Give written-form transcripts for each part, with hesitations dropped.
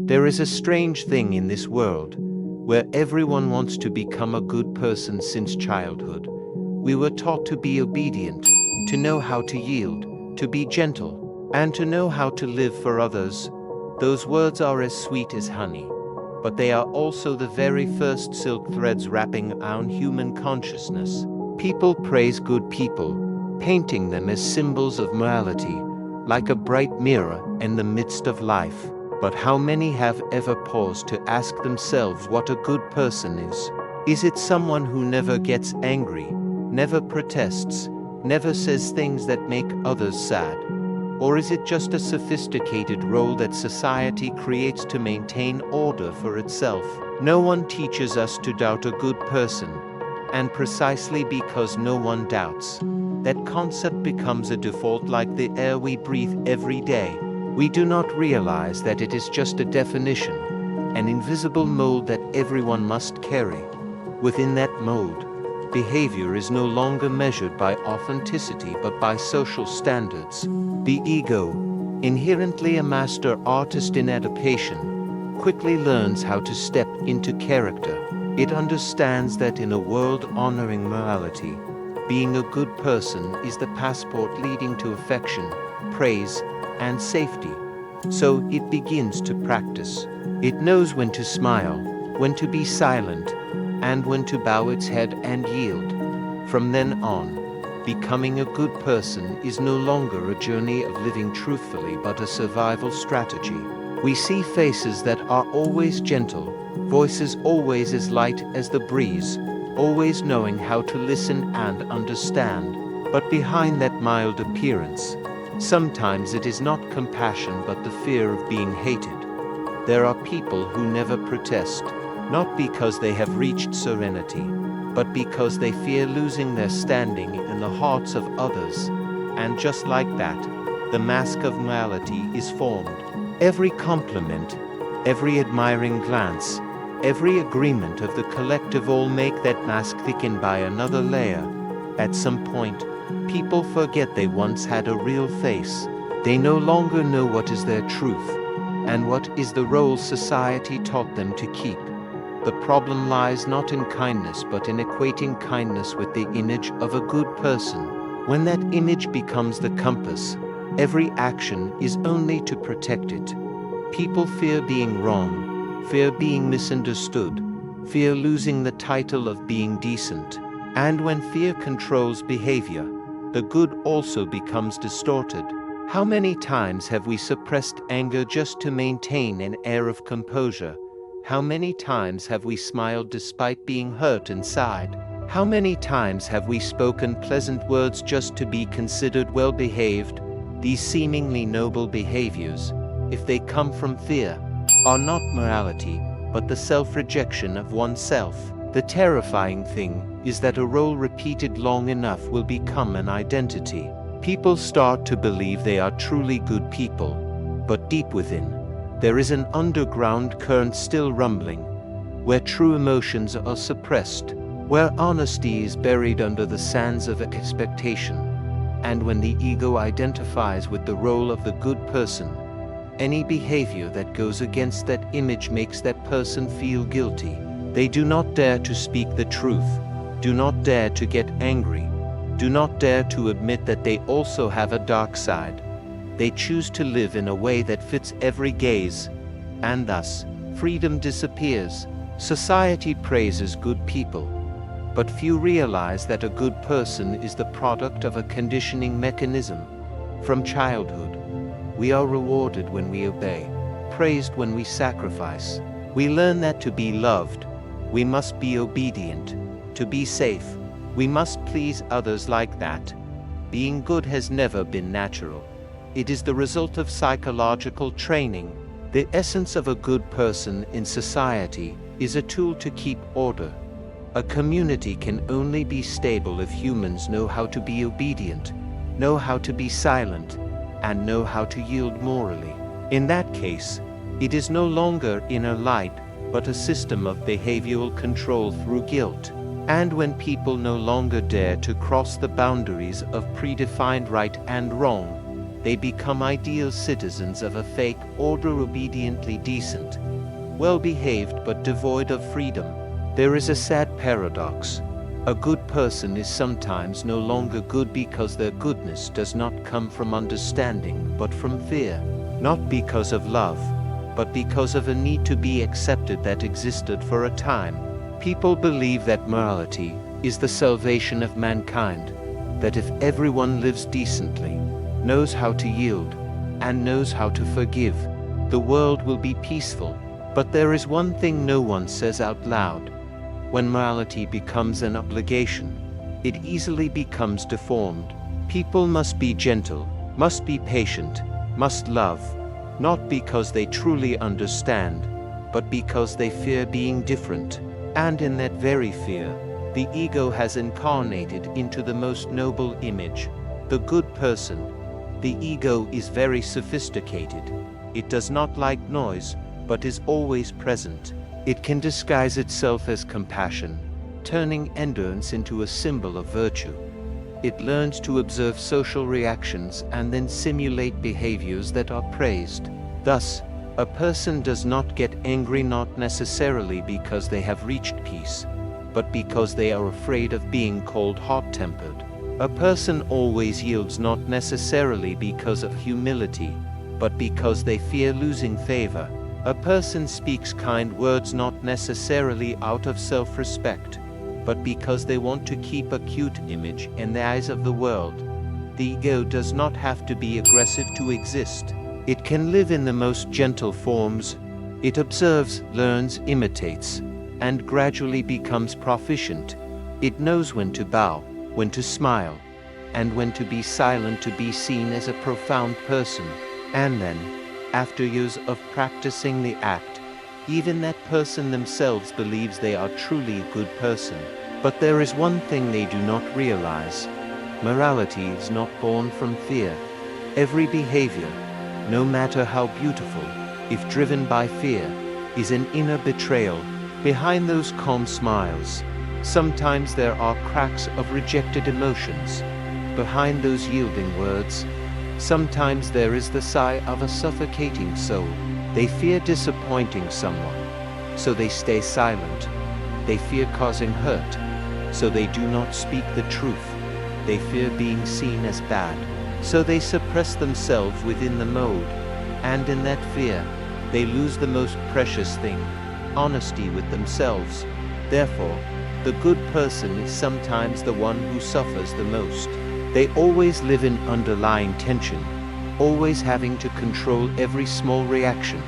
There is a strange thing in this world, where everyone wants to become a good person since childhood. We were taught to be obedient, to know how to yield, to be gentle, and to know how to live for others. Those words are as sweet as honey, but they are also the very first silk threads wrapping our human consciousness. People praise good people, painting them as symbols of morality, like a bright mirror in the midst of life. But how many have ever paused to ask themselves what a good person is? Is it someone who never gets angry, never protests, never says things that make others sad? Or is it just a sophisticated role that society creates to maintain order for itself? No one teaches us to doubt a good person, and precisely because no one doubts, that concept becomes a default like the air we breathe every day. We do not realize that it is just a definition, an invisible mold that everyone must carry. Within that mold, behavior is no longer measured by authenticity but by social standards. The ego, inherently a master artist in adaptation, quickly learns how to step into character. It understands that in a world honoring morality, being a good person is the passport leading to affection, praise, and safety. So it begins to practice. It knows when to smile, when to be silent, and when to bow its head and yield. From then on, becoming a good person is no longer a journey of living truthfully but a survival strategy. We see faces that are always gentle, voices always as light as the breeze, always knowing how to listen and understand. But behind that mild appearance, sometimes it is not compassion but the fear of being hated. There are people who never protest, not because they have reached serenity, but because they fear losing their standing in the hearts of others. And just like that, the mask of morality is formed. Every compliment, every admiring glance, every agreement of the collective all make that mask thickened by another layer. At some point, people forget they once had a real face. They no longer know what is their truth, and what is the role society taught them to keep. The problem lies not in kindness but in equating kindness with the image of a good person. When that image becomes the compass, every action is only to protect it. People fear being wrong, fear being misunderstood, fear losing the title of being decent. And when fear controls behavior, the good also becomes distorted. How many times have we suppressed anger just to maintain an air of composure? How many times have we smiled despite being hurt inside? How many times have we spoken pleasant words just to be considered well-behaved? These seemingly noble behaviors, if they come from fear, are not morality, but the self-rejection of oneself. The terrifying thing is that a role repeated long enough will become an identity. People start to believe they are truly good people, but deep within, there is an underground current still rumbling, where true emotions are suppressed, where honesty is buried under the sands of expectation, and when the ego identifies with the role of the good person, any behavior that goes against that image makes that person feel guilty. They do not dare to speak the truth, do not dare to get angry, do not dare to admit that they also have a dark side. They choose to live in a way that fits every gaze, and thus, freedom disappears. Society praises good people, but few realize that a good person is the product of a conditioning mechanism. From childhood, we are rewarded when we obey, praised when we sacrifice. We learn that to be loved, we must be obedient. To be safe, we must please others. Like that, being good has never been natural. It is the result of psychological training. The essence of a good person in society is a tool to keep order. A community can only be stable if humans know how to be obedient, know how to be silent, and know how to yield morally. In that case, it is no longer inner light, but a system of behavioral control through guilt. And when people no longer dare to cross the boundaries of predefined right and wrong, They become ideal citizens of a fake order, obediently decent, well-behaved but devoid of freedom. There is a sad paradox. A good person is sometimes no longer good because their goodness does not come from understanding but from fear, not because of love, but because of a need to be accepted that existed for a time. People believe that morality is the salvation of mankind, that if everyone lives decently, knows how to yield, and knows how to forgive, the world will be peaceful. But there is one thing no one says out loud. When morality becomes an obligation, it easily becomes deformed. People must be gentle, must be patient, must love, not because they truly understand, but because they fear being different. And in that very fear, the ego has incarnated into the most noble image, the good person. The ego is very sophisticated. It does not like noise, but is always present. It can disguise itself as compassion, turning endurance into a symbol of virtue. It learns to observe social reactions and then simulate behaviors that are praised. Thus, a person does not get angry not necessarily because they have reached peace, but because they are afraid of being called hot-tempered. A person always yields not necessarily because of humility, but because they fear losing favor. A person speaks kind words not necessarily out of self-respect, but because they want to keep a cute image in the eyes of the world. The ego does not have to be aggressive to exist. It can live in the most gentle forms. It observes, learns, imitates, and gradually becomes proficient. It knows when to bow, when to smile, and when to be silent to be seen as a profound person. And then, after years of practicing the act, even that person themselves believes they are truly a good person. But there is one thing they do not realize. Morality is not born from fear. Every behavior, no matter how beautiful, if driven by fear, is an inner betrayal. Behind those calm smiles, sometimes there are cracks of rejected emotions. Behind those yielding words, sometimes there is the sigh of a suffocating soul. They fear disappointing someone, so they stay silent. They fear causing hurt, so they do not speak the truth. They fear being seen as bad, so they suppress themselves within the mold. And in that fear, they lose the most precious thing, honesty with themselves. Therefore, the good person is sometimes the one who suffers the most. They always live in underlying tension, always having to control every small reaction,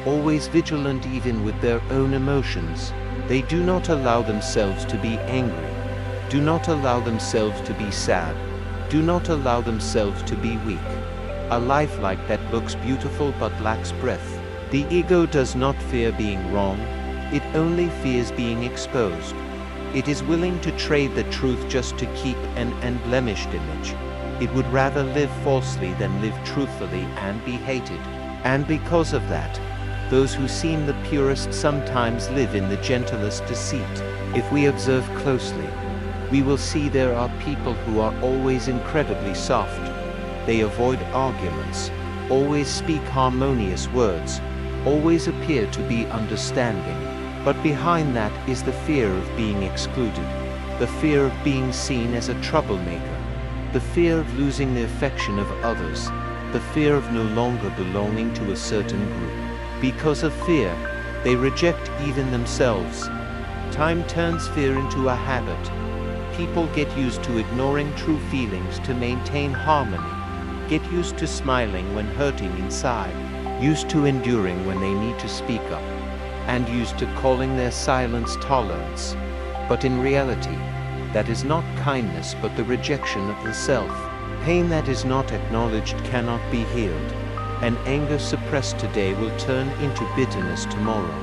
always vigilant even with their own emotions. They do not allow themselves to be angry, do not allow themselves to be sad, do not allow themselves to be weak. A life like that looks beautiful but lacks breath. The ego does not fear being wrong, it only fears being exposed. It is willing to trade the truth just to keep an unblemished image. It would rather live falsely than live truthfully and be hated. And because of that, those who seem the purest sometimes live in the gentlest deceit. If we observe closely, we will see there are people who are always incredibly soft. They avoid arguments, always speak harmonious words, always appear to be understanding. But behind that is the fear of being excluded, the fear of being seen as a troublemaker, the fear of losing the affection of others, the fear of no longer belonging to a certain group. Because of fear, they reject even themselves. Time turns fear into a habit. People get used to ignoring true feelings to maintain harmony, get used to smiling when hurting inside, used to enduring when they need to speak up, and used to calling their silence tolerance. But in reality, that is not kindness but the rejection of the self. Pain that is not acknowledged cannot be healed, and anger suppressed today will turn into bitterness tomorrow.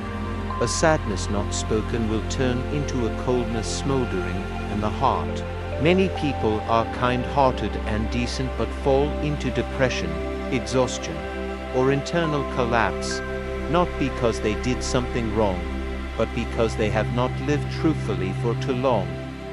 A sadness not spoken will turn into a coldness smoldering in the heart. Many people are kind-hearted and decent but fall into depression, exhaustion, or internal collapse, not because they did something wrong, but because they have not lived truthfully for too long.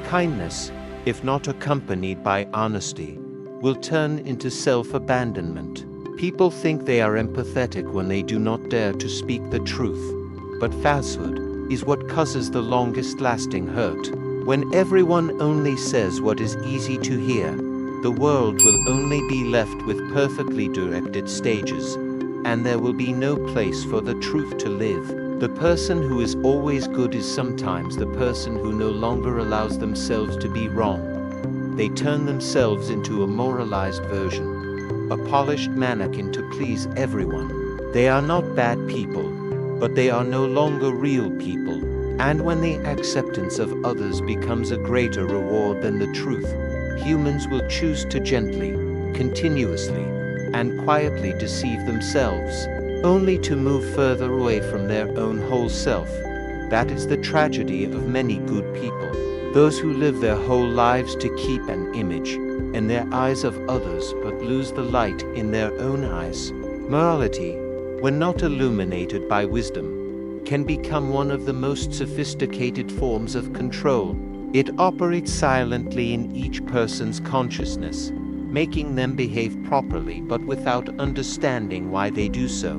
Kindness, if not accompanied by honesty, will turn into self-abandonment. People think they are empathetic when they do not dare to speak the truth. But falsehood is what causes the longest-lasting hurt. When everyone only says what is easy to hear, the world will only be left with perfectly directed stages, and there will be no place for the truth to live. The person who is always good is sometimes the person who no longer allows themselves to be wrong. They turn themselves into a moralized version, a polished mannequin to please everyone. They are not bad people, but they are no longer real people. And when the acceptance of others becomes a greater reward than the truth, humans will choose to gently, continuously, and quietly deceive themselves, only to move further away from their own whole self. That is the tragedy of many good people. Those who live their whole lives to keep an image in their eyes of others but lose the light in their own eyes. Morality, when not illuminated by wisdom, can become one of the most sophisticated forms of control. It operates silently in each person's consciousness, making them behave properly but without understanding why they do so.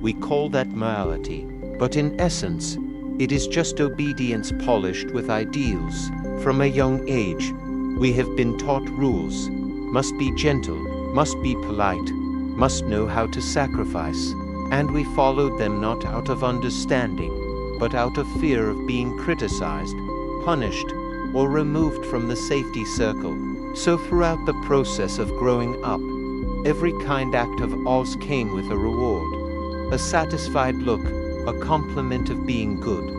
We call that morality, but in essence, it is just obedience polished with ideals. From a young age, we have been taught rules: must be gentle, must be polite, must know how to sacrifice, and we followed them not out of understanding, but out of fear of being criticized, punished, or removed from the safety circle. So throughout the process of growing up, every kind act of ours came with a reward, a satisfied look, a compliment of being good,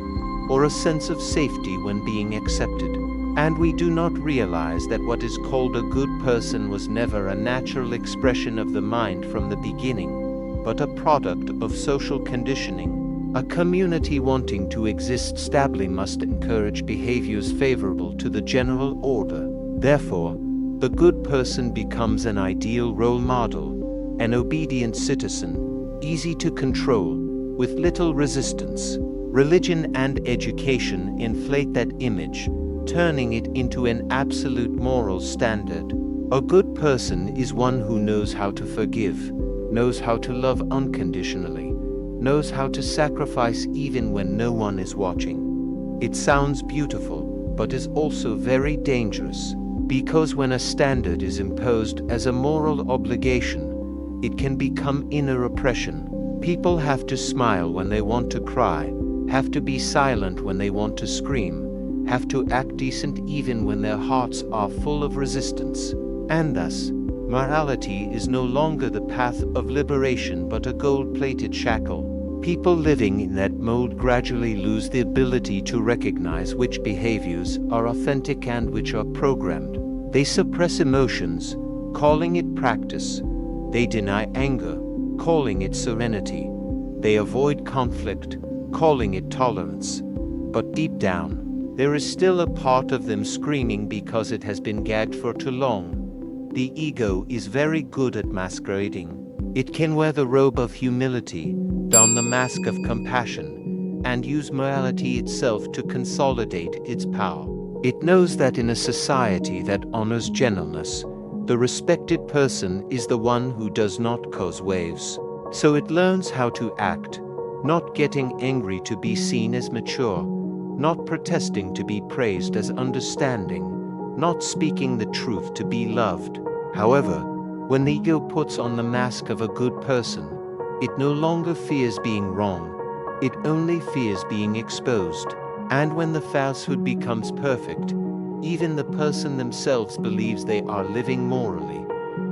or a sense of safety when being accepted. And we do not realize that what is called a good person was never a natural expression of the mind from the beginning, but a product of social conditioning. A community wanting to exist stably must encourage behaviors favorable to the general order. Therefore, the good person becomes an ideal role model, an obedient citizen, easy to control, with little resistance. Religion and education inflate that image, turning it into an absolute moral standard. A good person is one who knows how to forgive, knows how to love unconditionally, knows how to sacrifice even when no one is watching. It sounds beautiful, but is also very dangerous, because when a standard is imposed as a moral obligation, it can become inner oppression. People have to smile when they want to cry, have to be silent when they want to scream, have to act decent even when their hearts are full of resistance. And thus, morality is no longer the path of liberation but a gold-plated shackle. People living in that mold gradually lose the ability to recognize which behaviors are authentic and which are programmed. They suppress emotions, calling it practice. They deny anger, calling it serenity. They avoid conflict, calling it tolerance. But deep down, there is still a part of them screaming because it has been gagged for too long. The ego is very good at masquerading. It can wear the robe of humility, don the mask of compassion, and use morality itself to consolidate its power. It knows that in a society that honors gentleness, the respected person is the one who does not cause waves. So it learns how to act, not getting angry to be seen as mature, not protesting to be praised as understanding, not speaking the truth to be loved. However, when the ego puts on the mask of a good person, it no longer fears being wrong, it only fears being exposed. And when the falsehood becomes perfect, even the person themselves believes they are living morally.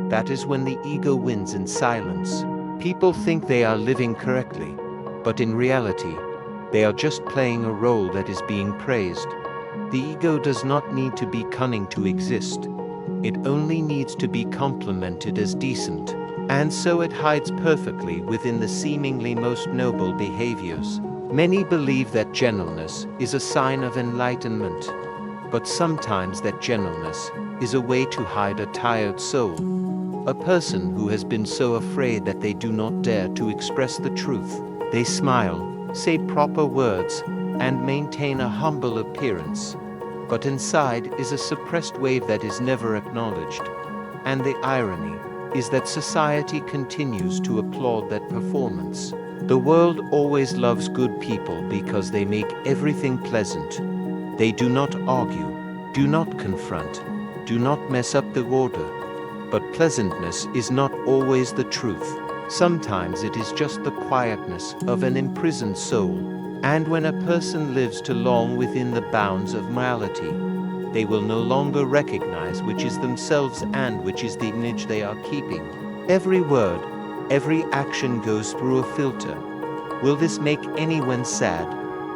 That is when the ego wins in silence. People think they are living correctly, but in reality, they are just playing a role that is being praised. The ego does not need to be cunning to exist. It only needs to be complimented as decent. And so it hides perfectly within the seemingly most noble behaviors. Many believe that gentleness is a sign of enlightenment, but sometimes that gentleness is a way to hide a tired soul. A person who has been so afraid that they do not dare to express the truth. They smile, say proper words, and maintain a humble appearance, but inside is a suppressed wave that is never acknowledged. And the irony is that society continues to applaud that performance. The world always loves good people because they make everything pleasant. They do not argue, do not confront, do not mess up the order. But pleasantness is not always the truth. Sometimes it is just the quietness of an imprisoned soul. And when a person lives too long within the bounds of morality, they will no longer recognize which is themselves and which is the image they are keeping. Every word, every action goes through a filter. Will this make anyone sad?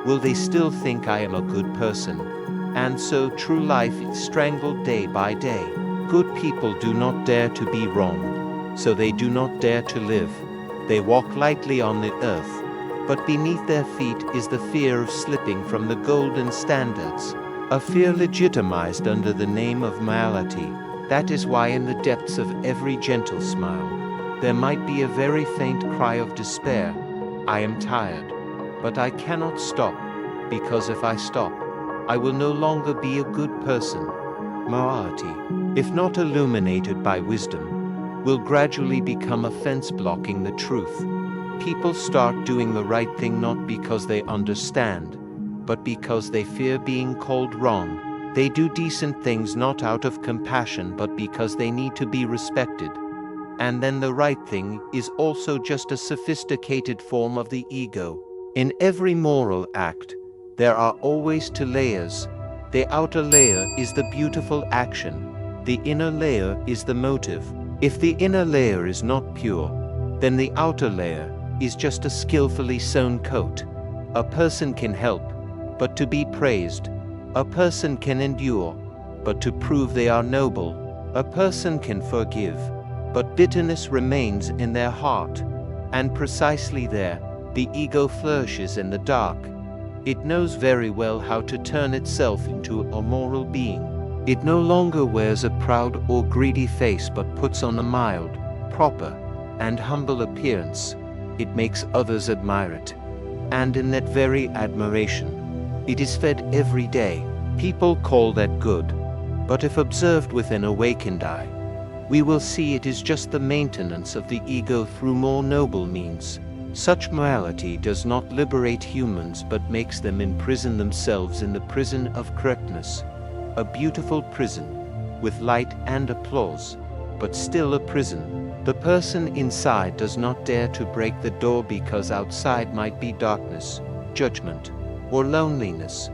Will they still think I am a good person? And so true life is strangled day by day. Good people do not dare to be wrong, so they do not dare to live. They walk lightly on the earth, but beneath their feet is the fear of slipping from the golden standards, a fear legitimized under the name of morality. That is why in the depths of every gentle smile, there might be a very faint cry of despair. I am tired, but I cannot stop, because if I stop, I will no longer be a good person. Morality, if not illuminated by wisdom, will gradually become a fence blocking the truth. People start doing the right thing not because they understand, but because they fear being called wrong. They do decent things not out of compassion but because they need to be respected. And then the right thing is also just a sophisticated form of the ego. In every moral act, there are always two layers. The outer layer is the beautiful action. The inner layer is the motive. If the inner layer is not pure, then the outer layer is just a skillfully sewn coat. A person can help, but to be praised. A person can endure, but to prove they are noble. A person can forgive, but bitterness remains in their heart. And precisely there, the ego flourishes in the dark. It knows very well how to turn itself into a moral being. It no longer wears a proud or greedy face but puts on a mild, proper, and humble appearance. It makes others admire it. And in that very admiration, it is fed every day. People call that good, but if observed with an awakened eye, we will see it is just the maintenance of the ego through more noble means. Such morality does not liberate humans but makes them imprison themselves in the prison of correctness. A beautiful prison, with light and applause, but still a prison. The person inside does not dare to break the door because outside might be darkness, judgment, or loneliness.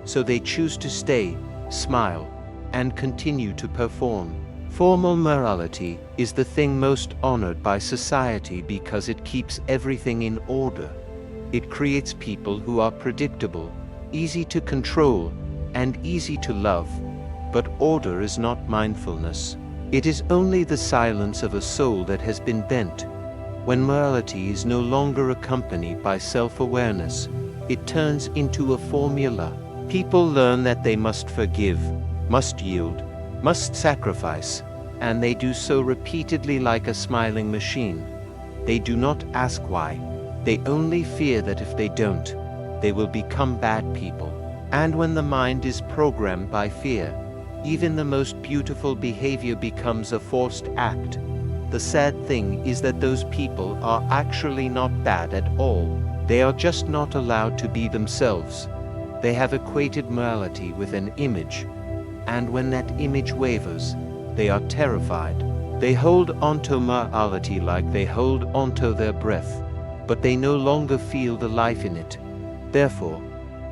So they choose to stay, smile, and continue to perform. Formal morality is the thing most honored by society because it keeps everything in order. It creates people who are predictable, easy to control, and easy to love. But order is not mindfulness. It is only the silence of a soul that has been bent. When morality is no longer accompanied by self-awareness, it turns into a formula. People learn that they must forgive, must yield, must sacrifice, and they do so repeatedly like a smiling machine. They do not ask why. They only fear that if they don't, they will become bad people. And when the mind is programmed by fear, even the most beautiful behavior becomes a forced act. The sad thing is that those people are actually not bad at all. They are just not allowed to be themselves. They have equated morality with an image. And when that image wavers, they are terrified. They hold onto morality like they hold onto their breath, but they no longer feel the life in it. Therefore,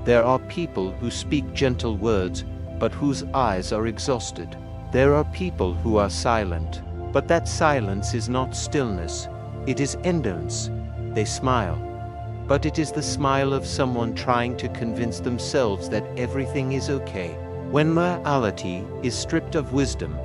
there are people who speak gentle words, but whose eyes are exhausted. There are people who are silent, but that silence is not stillness, it is endurance. They smile, but it is the smile of someone trying to convince themselves that everything is okay. When morality is stripped of wisdom,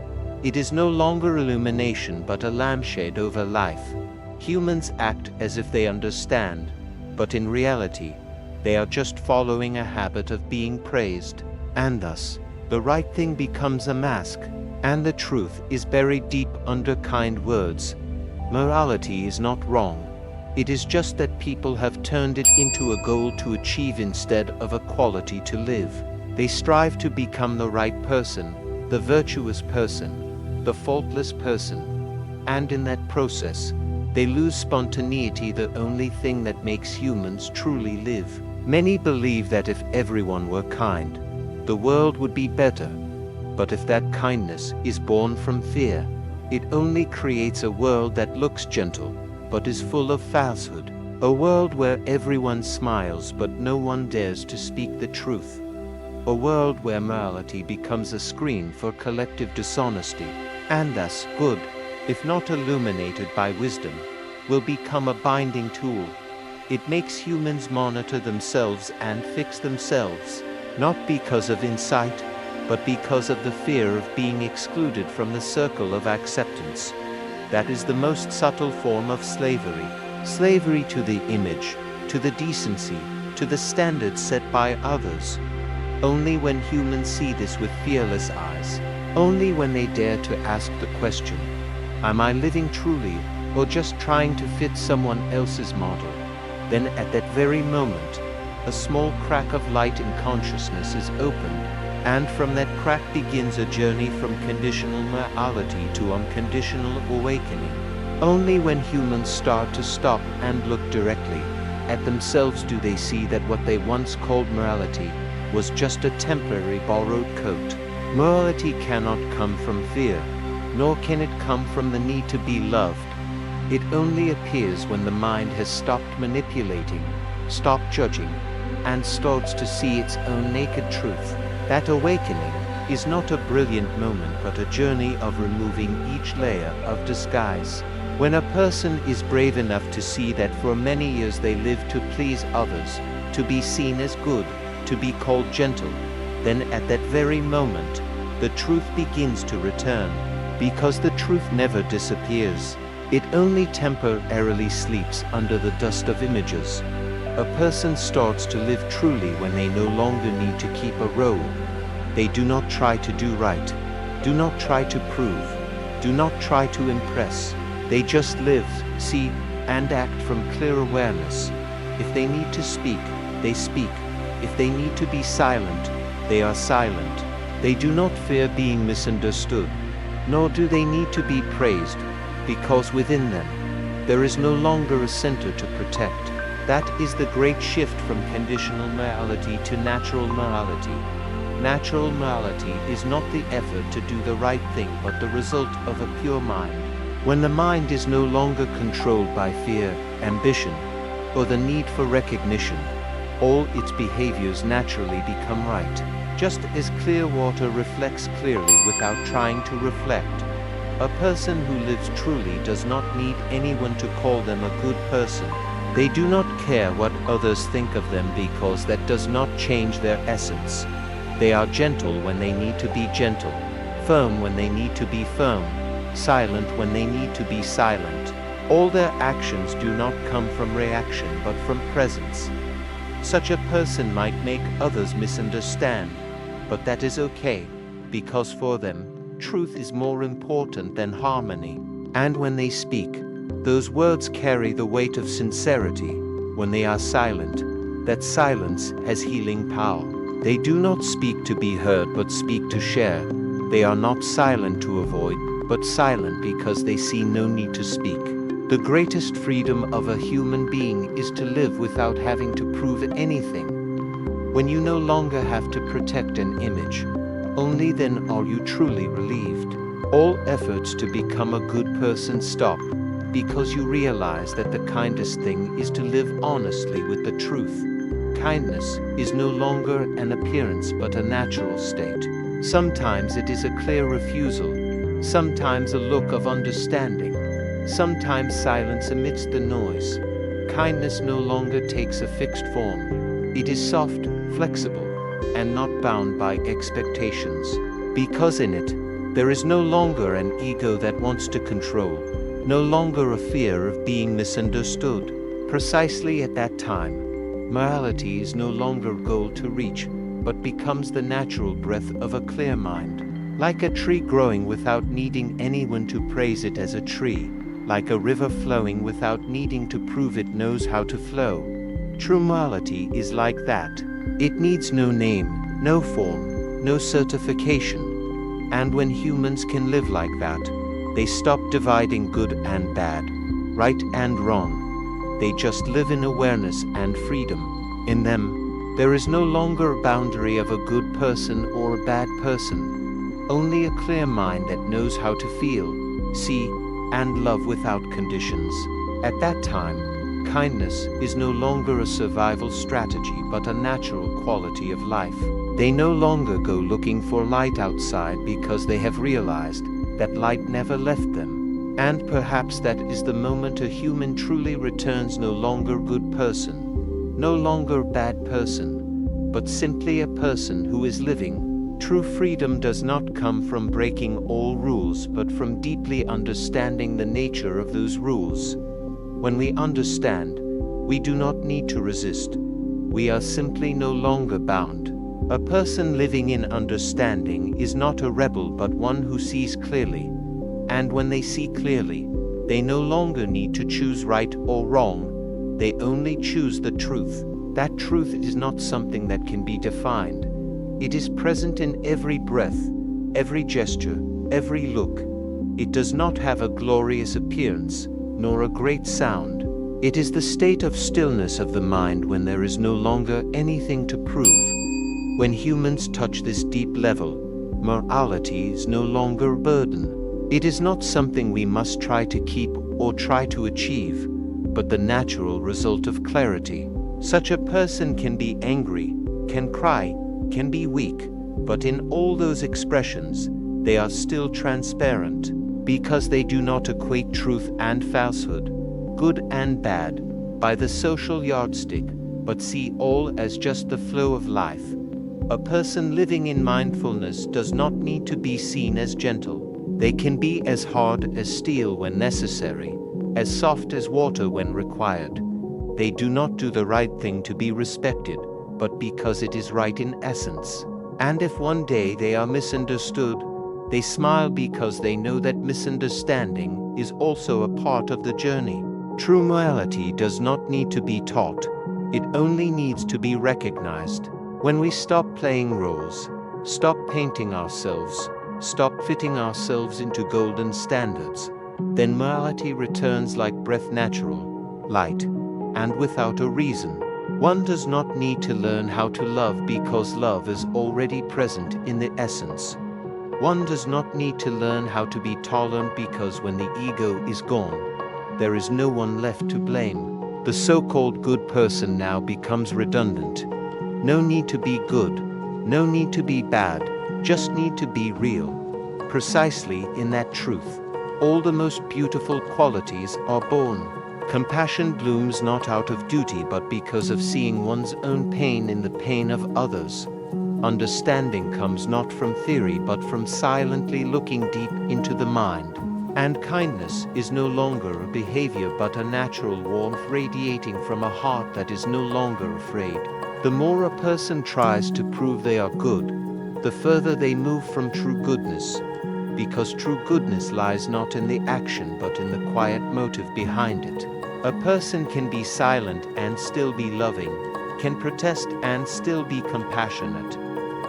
it is no longer illumination but a lampshade over life. Humans act as if they understand, but in reality, they are just following a habit of being praised. And thus, the right thing becomes a mask, and the truth is buried deep under kind words. Morality is not wrong. It is just that people have turned it into a goal to achieve instead of a quality to live. They strive to become the right person, the virtuous person, the faultless person. And in that process, they lose spontaneity, the only thing that makes humans truly live. Many believe that if everyone were kind, the world would be better. But if that kindness is born from fear, it only creates a world that looks gentle, but is full of falsehood. A world where everyone smiles but no one dares to speak the truth. A world where morality becomes a screen for collective dishonesty, and thus good, if not illuminated by wisdom, will become a binding tool. It makes humans monitor themselves and fix themselves, not because of insight, but because of the fear of being excluded from the circle of acceptance. That is the most subtle form of slavery. Slavery to the image, to the decency, to the standards set by others. Only when humans see this with fearless eyes, only when they dare to ask the question, am I living truly, or just trying to fit someone else's model? Then at that very moment, a small crack of light in consciousness is opened, and from that crack begins a journey from conditional morality to unconditional awakening. Only when humans start to stop and look directly at themselves do they see that what they once called morality was just a temporary borrowed coat. Morality cannot come from fear, nor can it come from the need to be loved. It only appears when the mind has stopped manipulating, stopped judging, and starts to see its own naked truth. That awakening is not a brilliant moment but a journey of removing each layer of disguise. When a person is brave enough to see that for many years they lived to please others, to be seen as good, to be called gentle, then at that very moment, the truth begins to return, because the truth never disappears. It only temporarily sleeps under the dust of images. A person starts to live truly when they no longer need to keep a role. They do not try to do right, do not try to prove, do not try to impress. They just live, see, and act from clear awareness. If they need to speak, they speak. If they need to be silent, they are silent. They do not fear being misunderstood, nor do they need to be praised, because within them, there is no longer a center to protect. That is the great shift from conditional morality to natural morality. Natural morality is not the effort to do the right thing but the result of a pure mind. When the mind is no longer controlled by fear, ambition, or the need for recognition, all its behaviors naturally become right, just as clear water reflects clearly without trying to reflect. A person who lives truly does not need anyone to call them a good person. They do not care what others think of them because that does not change their essence. They are gentle when they need to be gentle, firm when they need to be firm, silent when they need to be silent. All their actions do not come from reaction but from presence. Such a person might make others misunderstand, but that is okay, because for them, truth is more important than harmony. And when they speak, those words carry the weight of sincerity. When they are silent, that silence has healing power. They do not speak to be heard but speak to share. They are not silent to avoid, but silent because they see no need to speak. The greatest freedom of a human being is to live without having to prove anything. When you no longer have to protect an image, only then are you truly relieved. All efforts to become a good person stop, because you realize that the kindest thing is to live honestly with the truth. Kindness is no longer an appearance but a natural state. Sometimes it is a clear refusal, sometimes a look of understanding, sometimes silence amidst the noise. Kindness no longer takes a fixed form. It is soft, flexible, and not bound by expectations. Because in it, there is no longer an ego that wants to control, no longer a fear of being misunderstood. Precisely at that time, morality is no longer a goal to reach, but becomes the natural breath of a clear mind. Like a tree growing without needing anyone to praise it as a tree, like a river flowing without needing to prove it knows how to flow. True morality is like that. It needs no name, no form, no certification. And when humans can live like that, they stop dividing good and bad, right and wrong. They just live in awareness and freedom. In them, there is no longer a boundary of a good person or a bad person, only a clear mind that knows how to feel, see, and love without conditions. At that time, kindness is no longer a survival strategy but a natural quality of life. They no longer go looking for light outside because they have realized that light never left them. And perhaps that is the moment a human truly returns no longer good person, no longer bad person, but simply a person who is living. True freedom does not come from breaking all rules but from deeply understanding the nature of those rules. When we understand, we do not need to resist. We are simply no longer bound. A person living in understanding is not a rebel but one who sees clearly. And when they see clearly, they no longer need to choose right or wrong. They only choose the truth. That truth is not something that can be defined. It is present in every breath, every gesture, every look. It does not have a glorious appearance, nor a great sound. It is the state of stillness of the mind when there is no longer anything to prove. When humans touch this deep level, morality is no longer a burden. It is not something we must try to keep or try to achieve, but the natural result of clarity. Such a person can be angry, can cry, can be weak, but in all those expressions, they are still transparent, because they do not equate truth and falsehood, good and bad, by the social yardstick, but see all as just the flow of life. A person living in mindfulness does not need to be seen as gentle. They can be as hard as steel when necessary, as soft as water when required. They do not do the right thing to be respected, but because it is right in essence. And if one day they are misunderstood, they smile because they know that misunderstanding is also a part of the journey. True morality does not need to be taught. It only needs to be recognized. When we stop playing roles, stop painting ourselves, stop fitting ourselves into golden standards, then morality returns like breath, natural, light, and without a reason. One does not need to learn how to love because love is already present in the essence. One does not need to learn how to be tolerant because when the ego is gone, there is no one left to blame. The so-called good person now becomes redundant. No need to be good, no need to be bad, just need to be real. Precisely in that truth, all the most beautiful qualities are born. Compassion blooms not out of duty but because of seeing one's own pain in the pain of others. Understanding comes not from theory but from silently looking deep into the mind. And kindness is no longer a behavior but a natural warmth radiating from a heart that is no longer afraid. The more a person tries to prove they are good, the further they move from true goodness, because true goodness lies not in the action but in the quiet motive behind it. A person can be silent and still be loving, can protest and still be compassionate,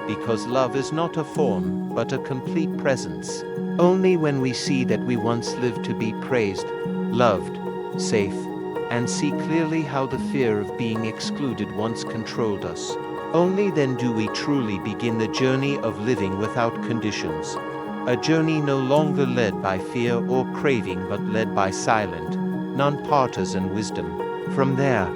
because love is not a form but a complete presence. Only when we see that we once lived to be praised, loved, safe, and see clearly how the fear of being excluded once controlled us, only then do we truly begin the journey of living without conditions, a journey no longer led by fear or craving but led by silent, non-partisan wisdom. From there,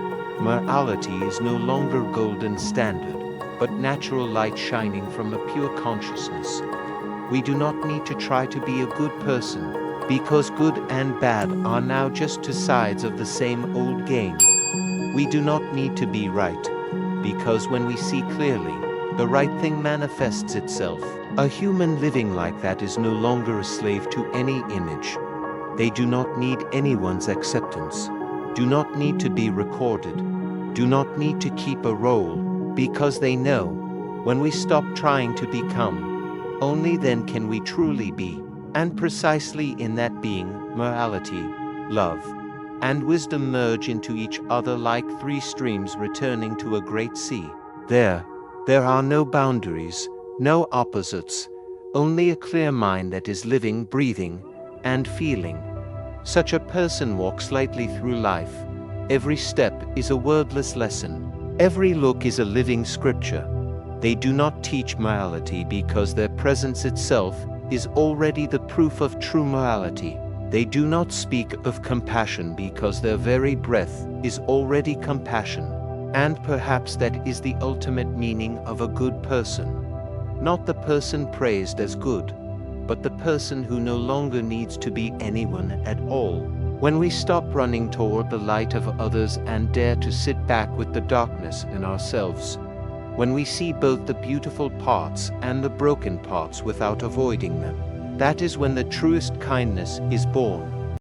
morality is no longer golden standard, but natural light shining from a pure consciousness. We do not need to try to be a good person, because good and bad are now just two sides of the same old game. We do not need to be right, because when we see clearly, the right thing manifests itself. A human living like that is no longer a slave to any image. They do not need anyone's acceptance, do not need to be recorded, do not need to keep a role, because they know, when we stop trying to become, only then can we truly be. And precisely in that being, morality, love, and wisdom merge into each other like three streams returning to a great sea. There are no boundaries, no opposites, only a clear mind that is living, breathing, and feeling. Such a person walks lightly through life. Every step is a wordless lesson. Every look is a living scripture. They do not teach morality because their presence itself is already the proof of true morality. They do not speak of compassion because their very breath is already compassion. And perhaps that is the ultimate meaning of a good person. Not the person praised as good, but the person who no longer needs to be anyone at all. When we stop running toward the light of others and dare to sit back with the darkness in ourselves, when we see both the beautiful parts and the broken parts without avoiding them, that is when the truest kindness is born.